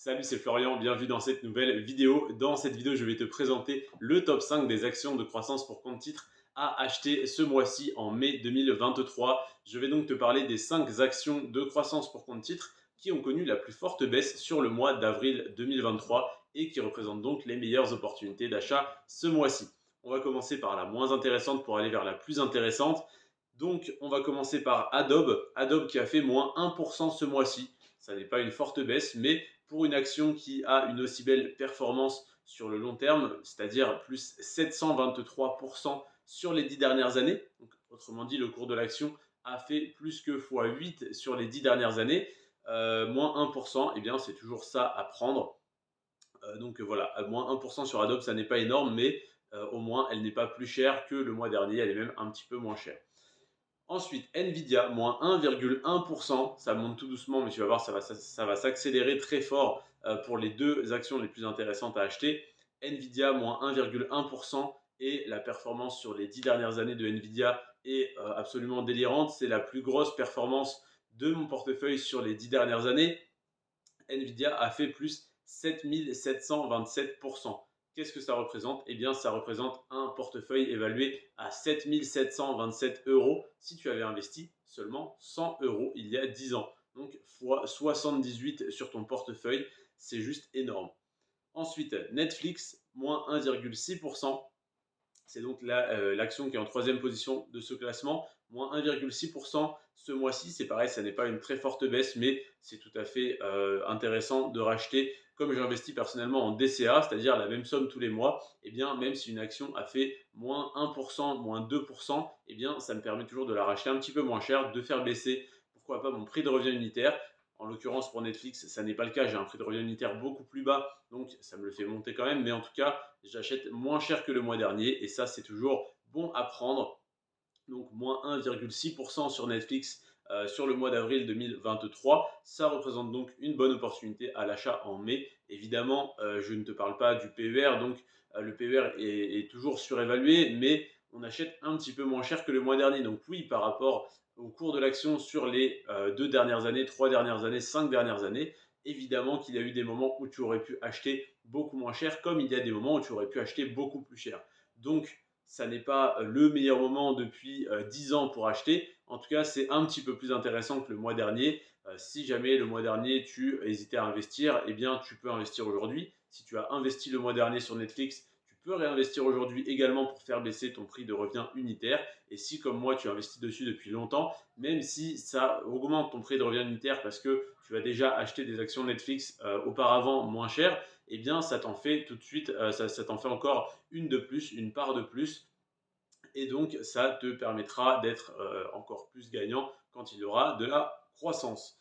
Salut, c'est Florian, bienvenue dans cette nouvelle vidéo. Dans cette vidéo, je vais te présenter le top 5 des actions de croissance pour compte titre à acheter ce mois-ci en mai 2023. Je vais donc te parler des 5 actions de croissance pour compte titre qui ont connu la plus forte baisse sur le mois d'avril 2023 et qui représentent donc les meilleures opportunités d'achat ce mois-ci. On va commencer par la moins intéressante pour aller vers la plus intéressante. Donc, on va commencer par Adobe. Adobe qui a fait moins 1% ce mois-ci. Ça n'est pas une forte baisse, mais pour une action qui a une aussi belle performance sur le long terme, c'est-à-dire plus 723% sur les 10 dernières années. Donc, autrement dit, le cours de l'action a fait plus que x8 sur les 10 dernières années. Moins 1%, eh bien, c'est toujours ça à prendre. Donc voilà, moins 1% sur Adobe, ça n'est pas énorme, mais au moins, elle n'est pas plus chère que le mois dernier. Elle est même un petit peu moins chère. Ensuite, Nvidia, moins 1,1%. Ça monte tout doucement, mais tu vas voir, ça va s'accélérer très fort pour les deux actions les plus intéressantes à acheter. Nvidia, moins 1,1%. Et la performance sur les 10 dernières années de Nvidia est absolument délirante. C'est la plus grosse performance de mon portefeuille sur les 10 dernières années. Nvidia a fait plus 7727%. Qu'est-ce que ça représente? Eh bien, ça représente un portefeuille évalué à 7727 euros si tu avais investi seulement 100 euros il y a 10 ans. Donc, fois 78 sur ton portefeuille, c'est juste énorme. Ensuite, Netflix, moins 1,6%. C'est donc l'action qui est en troisième position de ce classement, moins 1,6% ce mois-ci. C'est pareil, ça n'est pas une très forte baisse, mais c'est tout à fait intéressant de racheter. Comme j'investis personnellement en DCA, c'est-à-dire la même somme tous les mois, eh bien, même si une action a fait moins 1%, moins 2%, eh bien, ça me permet toujours de la racheter un petit peu moins cher, de faire baisser, pourquoi pas, mon prix de revient unitaire. En l'occurrence, pour Netflix, ça n'est pas le cas. J'ai un prix de revient unitaire beaucoup plus bas, donc ça me le fait monter quand même. Mais en tout cas, j'achète moins cher que le mois dernier et ça, c'est toujours bon à prendre. Donc, moins 1,6% sur Netflix sur le mois d'avril 2023. Ça représente donc une bonne opportunité à l'achat en mai. Évidemment, je ne te parle pas du PER, donc le PER est toujours surévalué, mais on achète un petit peu moins cher que le mois dernier. Donc oui, par rapport au cours de l'action sur les 2 dernières années, 3 dernières années, 5 dernières années, évidemment qu'il y a eu des moments où tu aurais pu acheter beaucoup moins cher, comme il y a des moments où tu aurais pu acheter beaucoup plus cher. Donc, ça n'est pas le meilleur moment depuis 10 ans pour acheter. En tout cas, c'est un petit peu plus intéressant que le mois dernier. Si jamais le mois dernier, tu hésitais à investir, eh bien, tu peux investir aujourd'hui. Si tu as investi le mois dernier sur Netflix, tu peux réinvestir aujourd'hui également pour faire baisser ton prix de revient unitaire. Et si, comme moi, tu investis dessus depuis longtemps, même si ça augmente ton prix de revient unitaire parce que tu as déjà acheté des actions Netflix auparavant moins chères, eh bien, ça t'en fait tout de suite, ça t'en fait encore une de plus, une part de plus. Et donc, ça te permettra d'être encore plus gagnant quand il y aura de la croissance.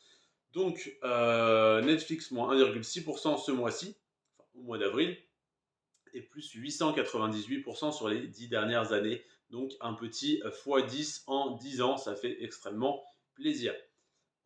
Donc, Netflix, moins 1,6% ce mois-ci, enfin, au mois d'avril, et plus 898% sur les 10 dernières années. Donc, un petit x10 en 10 ans, ça fait extrêmement plaisir.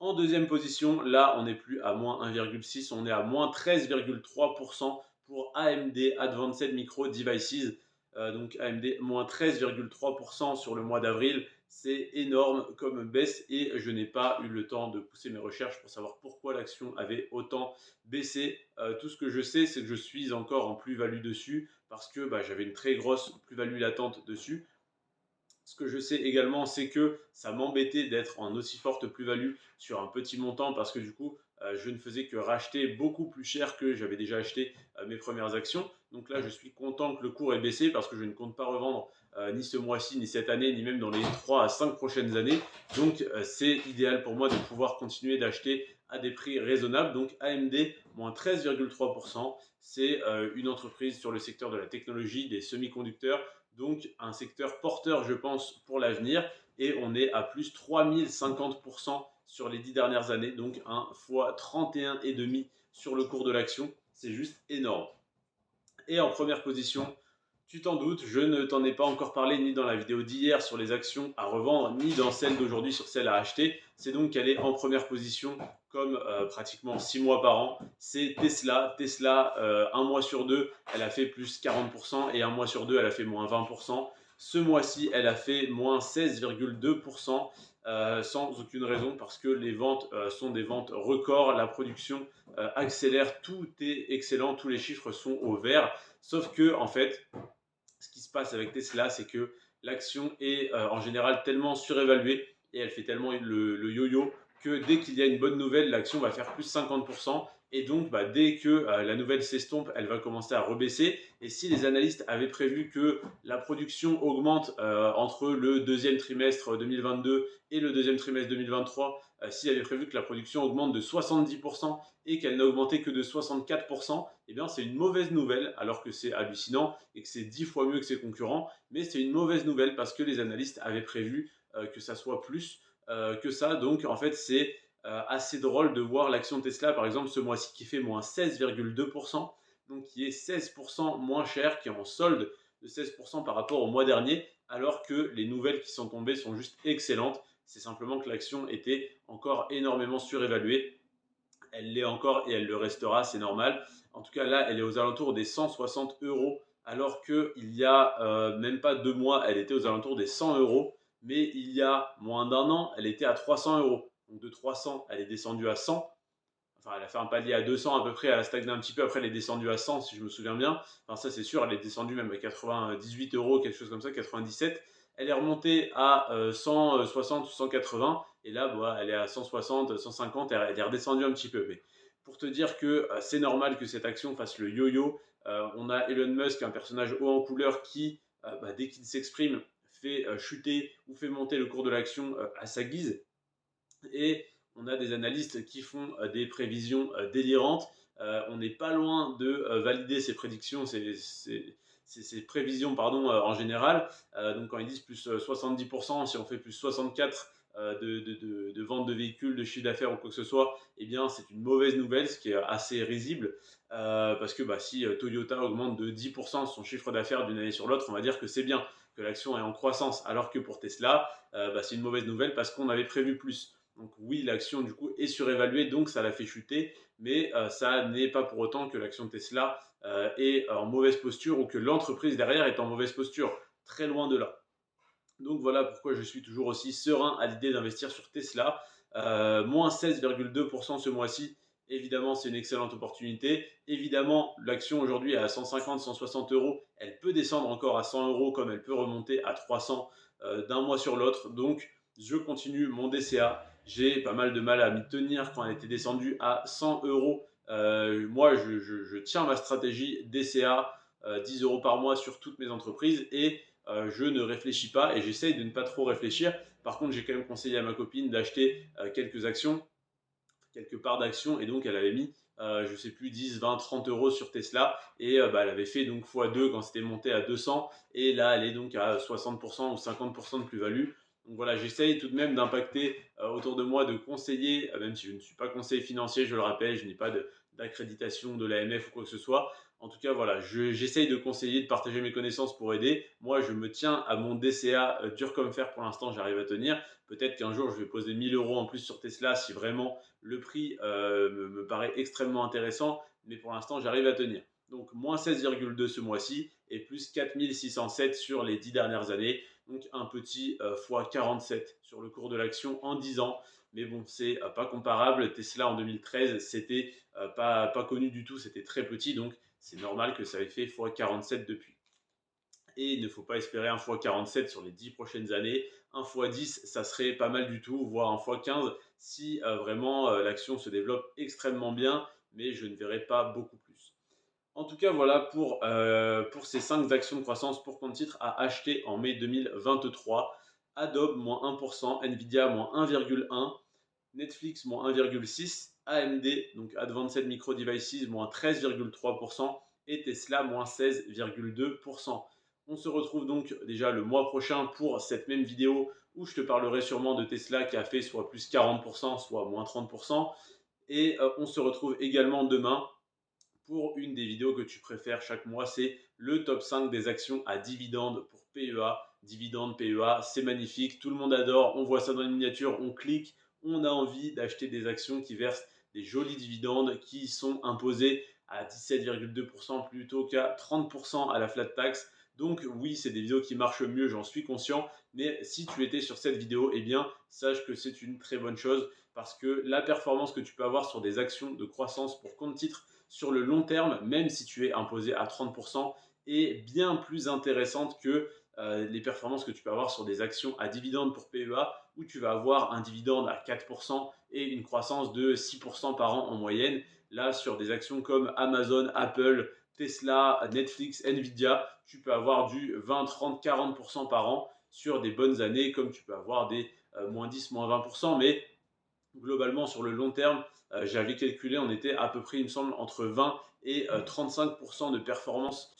En deuxième position, là, on n'est plus à moins 1,6, on est à moins 13,3% pour AMD Advanced Micro Devices. Donc AMD, moins 13,3% sur le mois d'avril. C'est énorme comme baisse et je n'ai pas eu le temps de pousser mes recherches pour savoir pourquoi l'action avait autant baissé. Tout ce que je sais, c'est que je suis encore en plus-value dessus parce que j'avais une très grosse plus-value latente dessus. Ce que je sais également, c'est que ça m'embêtait d'être en aussi forte plus-value sur un petit montant parce que du coup, je ne faisais que racheter beaucoup plus cher que j'avais déjà acheté mes premières actions. Donc là, je suis content que le cours ait baissé parce que je ne compte pas revendre ni ce mois-ci, ni cette année, ni même dans les 3 à 5 prochaines années. Donc c'est idéal pour moi de pouvoir continuer d'acheter à des prix raisonnables. Donc AMD, moins 13,3%, c'est une entreprise sur le secteur de la technologie, des semi-conducteurs, donc un secteur porteur, je pense, pour l'avenir. Et on est à plus 3050% sur les 10 dernières années, donc un fois 31,5 sur le cours de l'action. C'est juste énorme. Et en première position, tu t'en doutes, je ne t'en ai pas encore parlé ni dans la vidéo d'hier sur les actions à revendre, ni dans celle d'aujourd'hui sur celle à acheter. C'est donc qu'elle est en première position comme pratiquement 6 mois par an. C'est Tesla. Tesla, un mois sur deux, elle a fait plus 40% et un mois sur deux, elle a fait moins 20%. Ce mois-ci, elle a fait moins 16,2%. sans aucune raison parce que les ventes sont des ventes records, la production accélère, tout est excellent, tous les chiffres sont au vert. Sauf que, en fait, ce qui se passe avec Tesla, c'est que l'action est en général tellement surévaluée et elle fait tellement le yo-yo que dès qu'il y a une bonne nouvelle, l'action va faire plus 50%. Et donc, bah, dès que la nouvelle s'estompe, elle va commencer à rebaisser. Et si les analystes avaient prévu que la production augmente entre le deuxième trimestre 2022 et le deuxième trimestre 2023, s'ils avaient prévu que la production augmente de 70% et qu'elle n'a augmenté que de 64%, eh bien c'est une mauvaise nouvelle, alors que c'est hallucinant et que c'est 10 fois mieux que ses concurrents, mais c'est une mauvaise nouvelle parce que les analystes avaient prévu que ça soit plus que ça. Donc en fait c'est assez drôle de voir l'action Tesla par exemple ce mois-ci qui fait moins 16,2%, donc qui est 16% moins cher, qui est en solde de 16% par rapport au mois dernier, alors que les nouvelles qui sont tombées sont juste excellentes. C'est simplement que l'action était encore énormément surévaluée. Elle l'est encore et elle le restera, c'est normal. En tout cas, là, elle est aux alentours des 160 euros, alors qu'il y a même pas 2 mois, elle était aux alentours des 100 euros. Mais il y a moins d'un an, elle était à 300 euros. Donc de 300, elle est descendue à 100. Enfin, elle a fait un palier à 200 à peu près, elle a stagné un petit peu, après elle est descendue à 100 si je me souviens bien. Enfin ça c'est sûr, elle est descendue même à 98 euros, quelque chose comme ça, 97. Elle est remontée à 160 ou 180 et là bah, elle est à 160, 150, elle est redescendue un petit peu. Mais pour te dire que c'est normal que cette action fasse le yo-yo, on a Elon Musk, un personnage haut en couleur qui, bah, dès qu'il s'exprime, fait chuter ou fait monter le cours de l'action à sa guise. Et on a des analystes qui font des prévisions délirantes. On n'est pas loin de valider ces prédictions, ces prévisions pardon, en général. Donc quand ils disent plus 70%, si on fait plus 64% de vente de véhicules, de chiffre d'affaires ou quoi que ce soit, eh bien c'est une mauvaise nouvelle, ce qui est assez risible. Parce que bah, si Toyota augmente de 10% son chiffre d'affaires d'une année sur l'autre, on va dire que c'est bien, que l'action est en croissance. Alors que pour Tesla, bah, c'est une mauvaise nouvelle parce qu'on avait prévu plus. Donc oui, l'action du coup est surévaluée, donc ça la fait chuter, mais ça n'est pas pour autant que l'action Tesla est en mauvaise posture ou que l'entreprise derrière est en mauvaise posture. Très loin de là. Donc voilà pourquoi je suis toujours aussi serein à l'idée d'investir sur Tesla. Moins 16,2% ce mois-ci, évidemment c'est une excellente opportunité. Évidemment l'action aujourd'hui est à 150, 160 euros. Elle peut descendre encore à 100 euros comme elle peut remonter à 300 d'un mois sur l'autre. Donc je continue mon DCA. J'ai pas mal de mal à m'y tenir quand elle était descendue à 100 euros. Moi je tiens ma stratégie DCA 10 euros par mois sur toutes mes entreprises et je ne réfléchis pas et j'essaye de ne pas trop réfléchir. Par contre, j'ai quand même conseillé à ma copine d'acheter quelques actions, quelques parts d'actions, et donc elle avait mis, je sais plus, 10, 20, 30 euros sur Tesla, et bah, elle avait fait donc x2 quand c'était monté à 200, et là elle est donc à 60% ou 50% de plus-value. Donc voilà, j'essaye tout de même d'impacter autour de moi, de conseiller, même si je ne suis pas conseiller financier, je le rappelle, je n'ai pas d'accréditation de l'AMF ou quoi que ce soit. En tout cas, voilà, j'essaye de conseiller, de partager mes connaissances pour aider. Moi, je me tiens à mon DCA dur comme fer pour l'instant, j'arrive à tenir. Peut-être qu'un jour, je vais poser 1000 euros en plus sur Tesla si vraiment le prix me paraît extrêmement intéressant. Mais pour l'instant, j'arrive à tenir. Donc, moins 16,2 ce mois-ci et plus 4607 sur les 10 dernières années. Donc, un petit x 47 sur le cours de l'action en 10 ans. Mais bon, c'est pas comparable. Tesla en 2013, c'était pas connu du tout, c'était très petit. Donc, c'est normal que ça ait fait x47 depuis. Et il ne faut pas espérer un x47 sur les 10 prochaines années. Un x10, ça serait pas mal du tout, voire un x15 si vraiment l'action se développe extrêmement bien, mais je ne verrai pas beaucoup plus. En tout cas, voilà pour ces 5 actions de croissance pour compte titre à acheter en mai 2023. Adobe, moins 1%, Nvidia, moins 1,1%, Netflix, moins 1,6%, AMD, donc Advanced Micro Devices, moins 13,3% et Tesla, moins 16,2%. On se retrouve donc déjà le mois prochain pour cette même vidéo où je te parlerai sûrement de Tesla qui a fait soit plus 40%, soit moins 30%. Et on se retrouve également demain pour une des vidéos que tu préfères chaque mois, c'est le top 5 des actions à dividendes pour PEA. Dividendes, PEA, c'est magnifique, tout le monde adore, on voit ça dans les miniatures, on clique, on a envie d'acheter des actions qui versent des jolis dividendes qui sont imposés à 17,2% plutôt qu'à 30% à la flat tax. Donc oui, c'est des vidéos qui marchent mieux, j'en suis conscient, mais si tu étais sur cette vidéo, eh bien, sache que c'est une très bonne chose parce que la performance que tu peux avoir sur des actions de croissance pour compte titre sur le long terme, même si tu es imposé à 30%, est bien plus intéressante que les performances que tu peux avoir sur des actions à dividendes pour PEA, où tu vas avoir un dividende à 4% et une croissance de 6% par an en moyenne. Là, sur des actions comme Amazon, Apple, Tesla, Netflix, Nvidia, tu peux avoir du 20, 30, 40% par an sur des bonnes années, comme tu peux avoir des moins 10, moins 20%. Mais globalement, sur le long terme, j'avais calculé, on était à peu près, il me semble, entre 20 et 35% de performance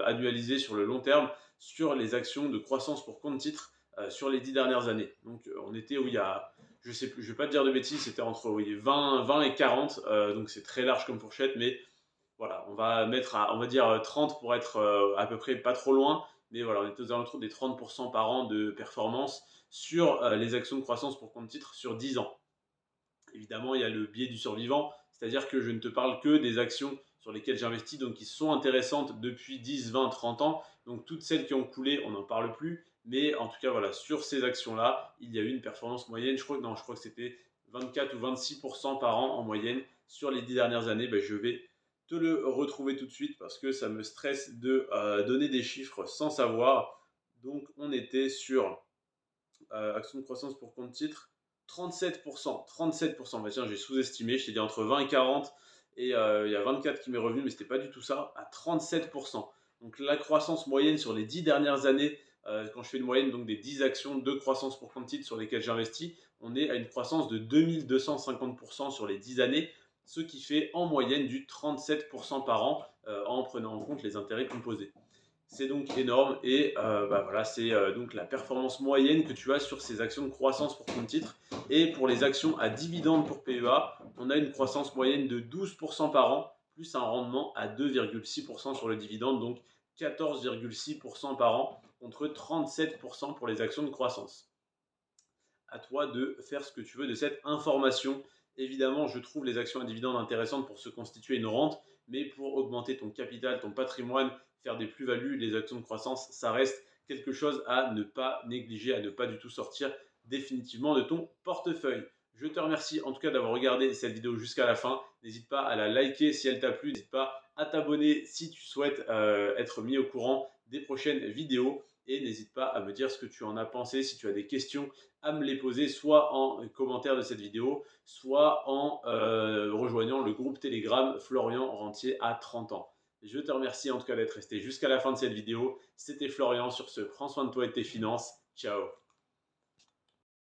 annualisée sur le long terme sur les actions de croissance pour compte titre sur les 10 dernières années. Donc, on était où il y a, je sais plus, je ne vais pas te dire de bêtises, c'était entre oui, 20 et 40, donc c'est très large comme fourchette, mais voilà, on va mettre on va dire 30 pour être à peu près pas trop loin. Mais voilà, on est aux alentours des 30% par an de performance sur les actions de croissance pour compte titre sur 10 ans. Évidemment, il y a le biais du survivant, c'est-à-dire que je ne te parle que des actions sur lesquelles j'investis, donc qui sont intéressantes depuis 10, 20, 30 ans. Donc toutes celles qui ont coulé, on n'en parle plus. Mais en tout cas, voilà, sur ces actions-là, il y a eu une performance moyenne, je crois que c'était 24 ou 26% par an en moyenne sur les 10 dernières années. Ben, je vais te le retrouver tout de suite parce que ça me stresse de donner des chiffres sans savoir. Donc on était sur action de croissance pour compte titre, 37%. 37%. Bah tiens, j'ai sous-estimé. Je t'ai dit entre 20 et 40. Et il y a 24 qui m'est revenu, mais ce n'était pas du tout ça, à 37%. Donc la croissance moyenne sur les 10 dernières années, quand je fais une moyenne donc des 10 actions de croissance pour compte titre sur lesquelles j'investis, on est à une croissance de 2250% sur les 10 années, ce qui fait en moyenne du 37% par an en prenant en compte les intérêts composés. C'est donc énorme et voilà, c'est donc la performance moyenne que tu as sur ces actions de croissance pour compte titre. Et pour les actions à dividendes pour PEA, on a une croissance moyenne de 12% par an, plus un rendement à 2,6% sur le dividende, donc 14,6% par an contre 37% pour les actions de croissance. À toi de faire ce que tu veux de cette information. Évidemment, je trouve les actions à dividendes intéressantes pour se constituer une rente, mais pour augmenter ton capital, ton patrimoine, faire des plus-values, les actions de croissance, ça reste quelque chose à ne pas négliger, à ne pas du tout sortir définitivement de ton portefeuille. Je te remercie en tout cas d'avoir regardé cette vidéo jusqu'à la fin. N'hésite pas à la liker si elle t'a plu. N'hésite pas à t'abonner si tu souhaites être mis au courant des prochaines vidéos. Et n'hésite pas à me dire ce que tu en as pensé. Si tu as des questions, à me les poser soit en commentaire de cette vidéo, soit en rejoignant le groupe Telegram Florian Rentier à 30 ans. Je te remercie en tout cas d'être resté jusqu'à la fin de cette vidéo. C'était Florian sur ce. Prends soin de toi et de tes finances. Ciao.